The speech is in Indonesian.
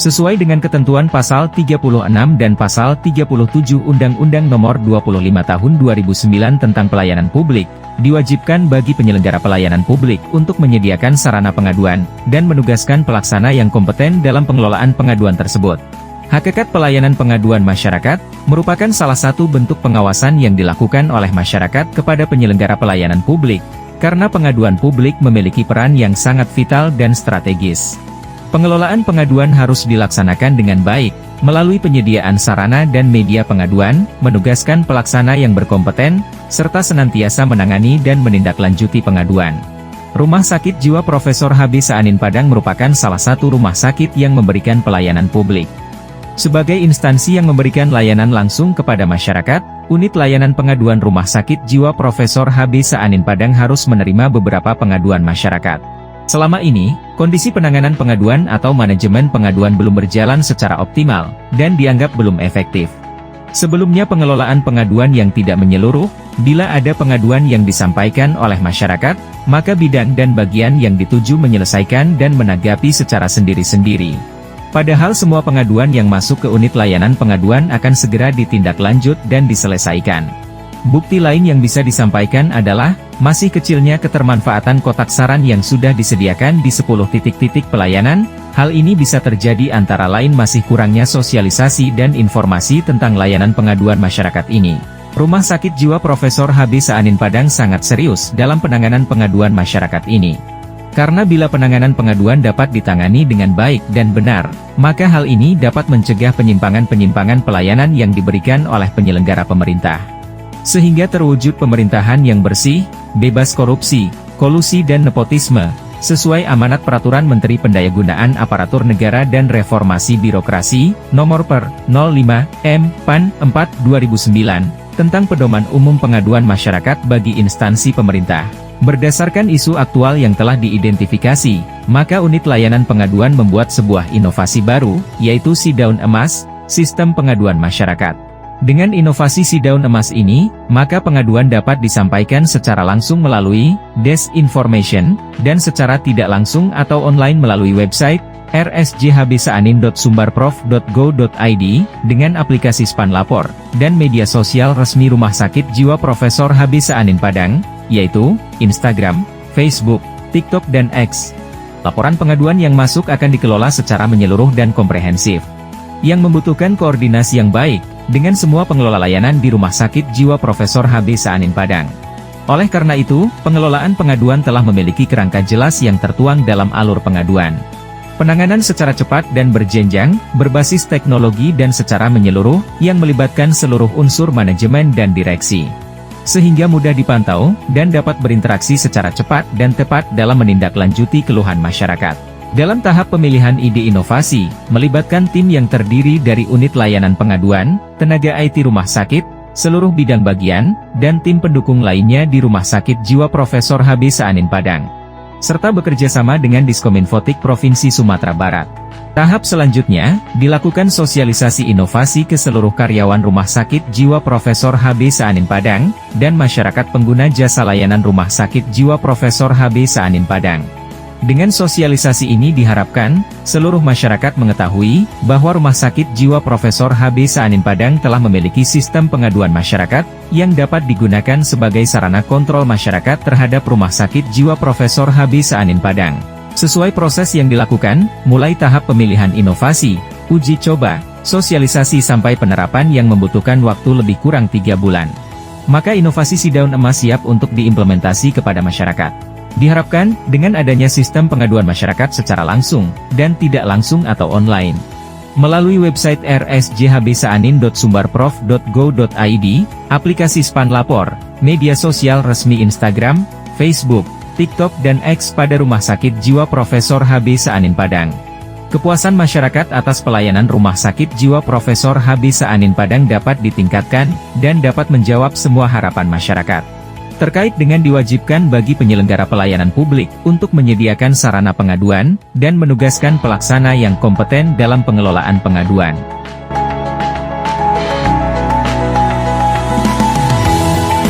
Sesuai dengan ketentuan Pasal 36 dan Pasal 37 Undang-Undang Nomor 25 Tahun 2009 tentang Pelayanan Publik, diwajibkan bagi penyelenggara pelayanan publik untuk menyediakan sarana pengaduan, dan menugaskan pelaksana yang kompeten dalam pengelolaan pengaduan tersebut. Hakikat pelayanan pengaduan masyarakat merupakan salah satu bentuk pengawasan yang dilakukan oleh masyarakat kepada penyelenggara pelayanan publik, karena pengaduan publik memiliki peran yang sangat vital dan strategis. Pengelolaan pengaduan harus dilaksanakan dengan baik, melalui penyediaan sarana dan media pengaduan, menugaskan pelaksana yang berkompeten, serta senantiasa menangani dan menindaklanjuti pengaduan. Rumah Sakit Jiwa Profesor H.B. Saanin Padang merupakan salah satu rumah sakit yang memberikan pelayanan publik. Sebagai instansi yang memberikan layanan langsung kepada masyarakat, unit layanan pengaduan Rumah Sakit Jiwa Profesor H.B. Saanin Padang harus menerima beberapa pengaduan masyarakat. Selama ini, kondisi penanganan pengaduan atau manajemen pengaduan belum berjalan secara optimal, dan dianggap belum efektif. Sebelumnya pengelolaan pengaduan yang tidak menyeluruh, bila ada pengaduan yang disampaikan oleh masyarakat, maka bidang dan bagian yang dituju menyelesaikan dan menanggapi secara sendiri-sendiri. Padahal semua pengaduan yang masuk ke unit layanan pengaduan akan segera ditindaklanjut dan diselesaikan. Bukti lain yang bisa disampaikan adalah, masih kecilnya ketermanfaatan kotak saran yang sudah disediakan di 10 titik-titik pelayanan. Hal ini bisa terjadi antara lain masih kurangnya sosialisasi dan informasi tentang layanan pengaduan masyarakat ini. Rumah Sakit Jiwa Profesor H.B. Saanin Padang sangat serius dalam penanganan pengaduan masyarakat ini. Karena bila penanganan pengaduan dapat ditangani dengan baik dan benar, maka hal ini dapat mencegah penyimpangan-penyimpangan pelayanan yang diberikan oleh penyelenggara pemerintah. Sehingga terwujud pemerintahan yang bersih, bebas korupsi, kolusi dan nepotisme, sesuai amanat Peraturan Menteri Pendayagunaan Aparatur Negara dan Reformasi Birokrasi, Nomor per. 05, M. Pan. 4, 2009, tentang Pedoman Umum Pengaduan Masyarakat bagi instansi pemerintah. Berdasarkan isu aktual yang telah diidentifikasi, maka unit layanan pengaduan membuat sebuah inovasi baru, yaitu Si Daun Emas, Sistem Pengaduan Masyarakat. Dengan inovasi Si Daun Emas ini, maka pengaduan dapat disampaikan secara langsung melalui Desk Information, dan secara tidak langsung atau online melalui website rsjhbsaanin.sumbarprof.go.id, dengan aplikasi Span Lapor, dan media sosial resmi Rumah Sakit Jiwa Profesor H.B. Saanin Padang, yaitu Instagram, Facebook, TikTok dan X. Laporan pengaduan yang masuk akan dikelola secara menyeluruh dan komprehensif, yang membutuhkan koordinasi yang baik dengan semua pengelola layanan di Rumah Sakit Jiwa Profesor H.B. Saanin Padang. Oleh karena itu, pengelolaan pengaduan telah memiliki kerangka jelas yang tertuang dalam alur pengaduan. Penanganan secara cepat dan berjenjang, berbasis teknologi dan secara menyeluruh, yang melibatkan seluruh unsur manajemen dan direksi. Sehingga mudah dipantau, dan dapat berinteraksi secara cepat dan tepat dalam menindaklanjuti keluhan masyarakat. Dalam tahap pemilihan ide inovasi, melibatkan tim yang terdiri dari unit layanan pengaduan, tenaga IT rumah sakit, seluruh bidang bagian, dan tim pendukung lainnya di Rumah Sakit Jiwa Profesor H.B. Saanin Padang, serta bekerja sama dengan Diskominfotik Provinsi Sumatera Barat. Tahap selanjutnya, dilakukan sosialisasi inovasi ke seluruh karyawan Rumah Sakit Jiwa Profesor H.B. Saanin Padang, dan masyarakat pengguna jasa layanan Rumah Sakit Jiwa Profesor H.B. Saanin Padang. Dengan sosialisasi ini diharapkan, seluruh masyarakat mengetahui, bahwa Rumah Sakit Jiwa Profesor H.B. Saanin Padang telah memiliki sistem pengaduan masyarakat, yang dapat digunakan sebagai sarana kontrol masyarakat terhadap Rumah Sakit Jiwa Profesor H.B. Saanin Padang. Sesuai proses yang dilakukan, mulai tahap pemilihan inovasi, uji coba, sosialisasi sampai penerapan yang membutuhkan waktu lebih kurang 3 bulan. Maka inovasi Si Daun Emas siap untuk diimplementasi kepada masyarakat. Diharapkan, dengan adanya sistem pengaduan masyarakat secara langsung, dan tidak langsung atau online, melalui website rsjhbsaanin.sumbarprof.go.id, aplikasi Span Lapor, media sosial resmi Instagram, Facebook, TikTok dan X pada Rumah Sakit Jiwa Profesor H.B. Saanin Padang. Kepuasan masyarakat atas pelayanan Rumah Sakit Jiwa Profesor H.B. Saanin Padang dapat ditingkatkan, dan dapat menjawab semua harapan masyarakat. Terkait dengan diwajibkan bagi penyelenggara pelayanan publik untuk menyediakan sarana pengaduan, dan menugaskan pelaksana yang kompeten dalam pengelolaan pengaduan.